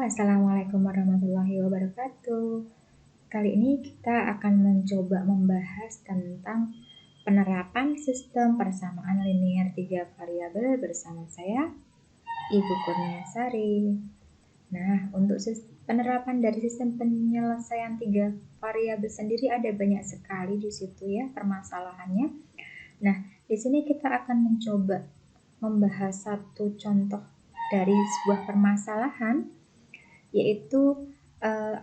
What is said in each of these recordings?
Assalamualaikum warahmatullahi wabarakatuh. Kali ini kita akan mencoba membahas tentang penerapan sistem persamaan linear 3 variabel bersama saya, Ibu Kurniasari. Nah, untuk penerapan dari sistem penyelesaian 3 variabel sendiri ada banyak sekali di situ ya permasalahannya. Nah, di sini kita akan mencoba membahas satu contoh dari sebuah permasalahan, yaitu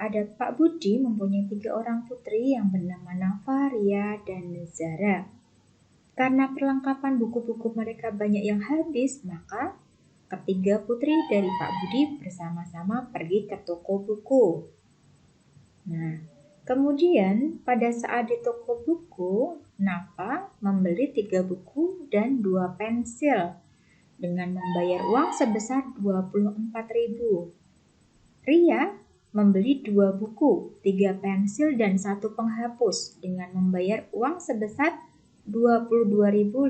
ada Pak Budi mempunyai 3 orang putri yang bernama Nafa, Ria, dan Zara. Karena perlengkapan buku-buku mereka banyak yang habis, maka ketiga putri dari Pak Budi bersama-sama pergi ke toko buku. Nah, kemudian pada saat di toko buku, Nafa membeli 3 buku dan 2 pensil dengan membayar uang sebesar 24.000. Ria membeli 2 buku, 3 pensil dan 1 penghapus dengan membayar uang sebesar 22.500.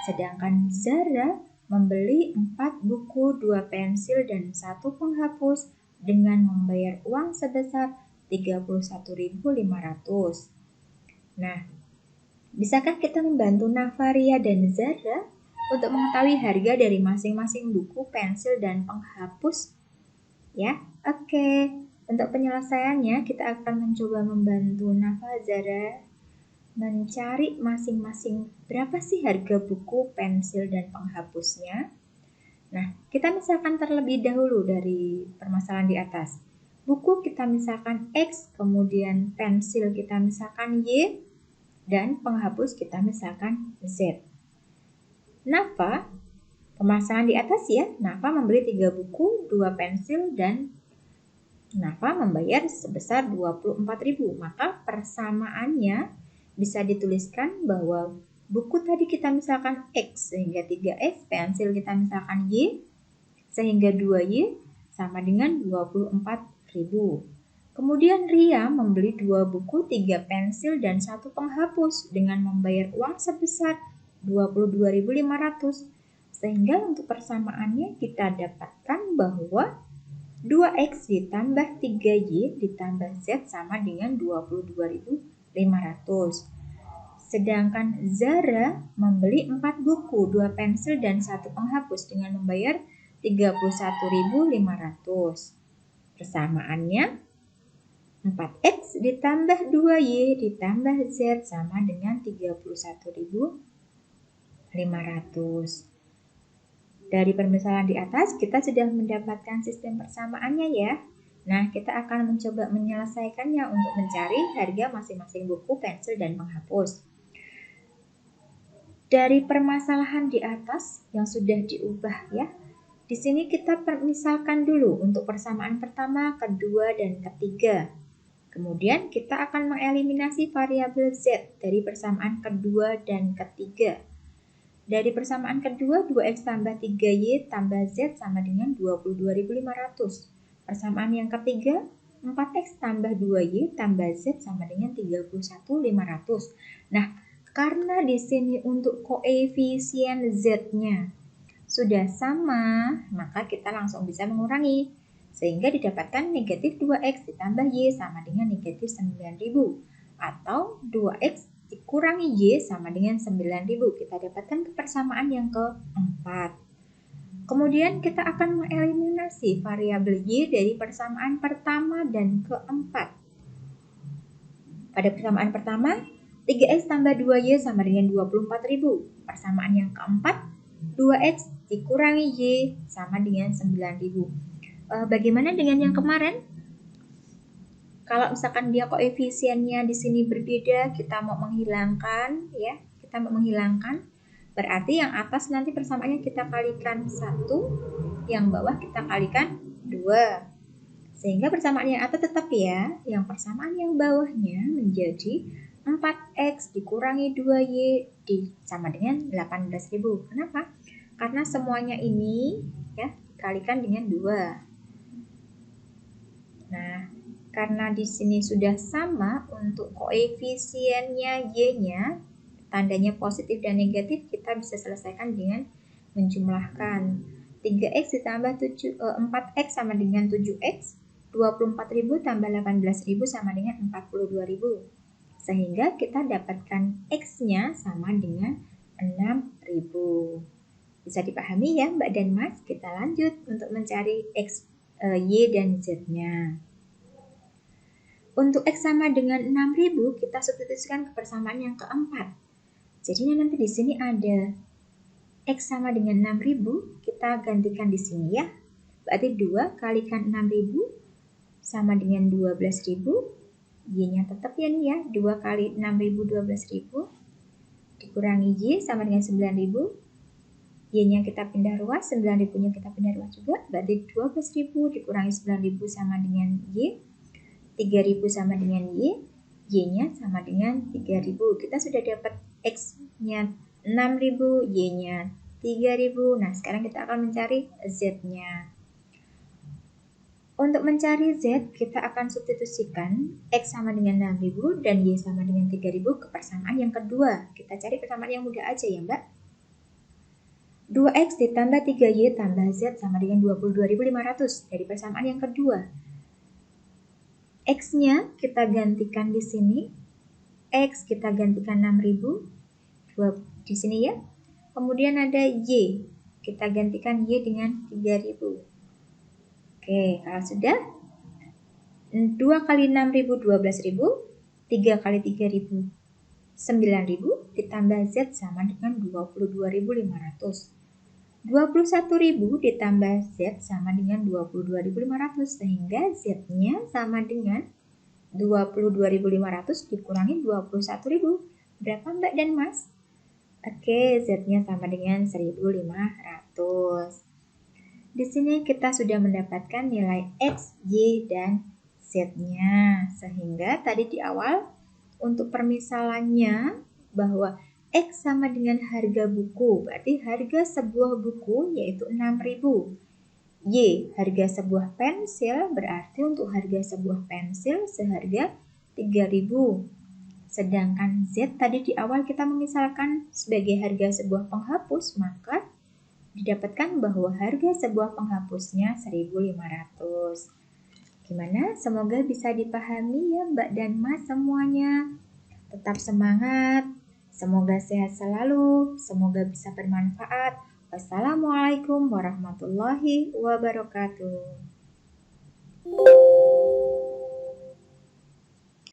Sedangkan Zara membeli 4 buku, 2 pensil dan 1 penghapus dengan membayar uang sebesar 31.500. Nah, bisakah kita membantu Nafa, Ria, dan Zara untuk mengetahui harga dari masing-masing buku, pensil, dan penghapus? Ya, oke. Untuk penyelesaiannya, kita akan mencoba membantu Nafa, Zara mencari masing-masing berapa sih harga buku, pensil, dan penghapusnya. Nah, kita misalkan terlebih dahulu dari permasalahan di atas. Buku kita misalkan X, kemudian pensil kita misalkan Y, dan penghapus kita misalkan Z. Nafa, permasalahan di atas ya, Nafa membeli 3 buku, 2 pensil, dan Nafa membayar sebesar 24.000. Maka persamaannya bisa dituliskan bahwa buku tadi kita misalkan X sehingga 3X, pensil kita misalkan Y sehingga 2Y sama dengan 24.000. Kemudian Ria membeli 2 buku, 3 pensil, dan 1 penghapus dengan membayar uang sebesar 22.500. Sehingga untuk persamaannya kita dapatkan bahwa 2X ditambah 3Y ditambah Z sama dengan 22.500. Sedangkan Zara membeli 4 buku, 2 pensil, dan 1 penghapus dengan membayar 31.500. Persamaannya 4X ditambah 2Y ditambah Z sama dengan 31.500. Dari permisalan di atas, kita sudah mendapatkan sistem persamaannya ya. Nah, kita akan mencoba menyelesaikannya untuk mencari harga masing-masing buku, pensil, dan penghapus. Dari permasalahan di atas yang sudah diubah ya, di sini kita misalkan dulu untuk persamaan pertama, kedua, dan ketiga. Kemudian kita akan mengeliminasi variabel Z dari persamaan kedua dan ketiga. Dari persamaan kedua, 2X tambah 3Y tambah Z sama dengan 22.500. Persamaan yang ketiga, 4X tambah 2Y tambah Z sama dengan 31.500. Nah, karena di sini untuk koefisien Z-nya sudah sama, maka kita langsung bisa mengurangi. Sehingga didapatkan negatif 2X ditambah Y sama dengan negatif 9.000. Atau 2X dikurangi Y sama dengan 9.000. Kita dapatkan persamaan yang keempat. Kemudian kita akan mengeliminasi variabel Y dari persamaan pertama dan keempat. Pada persamaan pertama, 3X tambah 2Y sama dengan 24.000. Persamaan yang keempat, 2X dikurangi Y sama dengan 9.000. Bagaimana dengan yang kemarin? Kalau misalkan dia koefisiennya di sini berbeda, kita mau menghilangkan ya, berarti yang atas nanti persamaannya kita kalikan 1, yang bawah kita kalikan 2. Sehingga persamaan yang atas tetap ya, yang persamaan yang bawahnya menjadi 4X dikurangi 2Y sama dengan 18.000. Kenapa? Karena semuanya ini ya dikalikan dengan 2. Nah, karena di sini sudah sama untuk koefisiennya Y-nya, tandanya positif dan negatif, kita bisa selesaikan dengan menjumlahkan. 3X ditambah 4X sama dengan 7X. 24.000 tambah 18.000 sama dengan 42.000. Sehingga kita dapatkan X-nya sama dengan 6.000. Bisa dipahami ya Mbak dan Mas? Kita lanjut untuk mencari X, Y, dan Z-nya. Untuk X sama dengan 6.000, kita substitusikan ke persamaan yang keempat. Jadi nanti di sini ada X sama dengan 6.000, kita gantikan di sini ya. Berarti 2 kalikan 6.000 sama dengan 12.000. Y-nya tetap ya nih ya, 2 kali 6.000 12.000. Dikurangi Y sama dengan 9.000. Y-nya kita pindah ruas, 9.000-nya kita pindah ruas juga. Berarti 12.000 dikurangi 9.000 sama dengan Y. 3.000 sama dengan Y. Y-nya sama dengan 3.000. Kita sudah dapat X-nya 6.000, Y-nya 3.000. Nah, sekarang kita akan mencari Z-nya. Untuk mencari Z, kita akan substitusikan X sama dengan 6.000 dan Y sama dengan 3.000 ke persamaan yang kedua. Kita cari persamaan yang mudah aja ya, Mbak. 2X ditambah 3Y tambah Z sama dengan 22.500. Dari persamaan yang kedua. X-nya kita gantikan di sini. X kita gantikan 6.000. Di sini ya. Kemudian ada Y. Kita gantikan Y dengan 3.000. Oke, kalau sudah 2 kali 6.000 12.000, 3 kali 3.000 9.000 ditambah Z sama dengan 22.500. 21.000 ditambah Z sama dengan 22.500 sehingga Z-nya sama dengan 22.500 dikurangi 21.000. Berapa Mbak dan Mas? Oke, Z-nya sama dengan 1.500. Di sini kita sudah mendapatkan nilai X, Y, dan Z-nya. Sehingga tadi di awal untuk permisalannya bahwa X sama dengan harga buku, berarti harga sebuah buku yaitu 6.000. Y, harga sebuah pensil, berarti untuk harga sebuah pensil seharga 3.000. Sedangkan Z tadi di awal kita memisalkan sebagai harga sebuah penghapus, maka didapatkan bahwa harga sebuah penghapusnya 1.500. Gimana? Semoga bisa dipahami ya Mbak dan Mas semuanya. Tetap semangat. Semoga sehat selalu. Semoga bisa bermanfaat. Wassalamualaikum warahmatullahi wabarakatuh.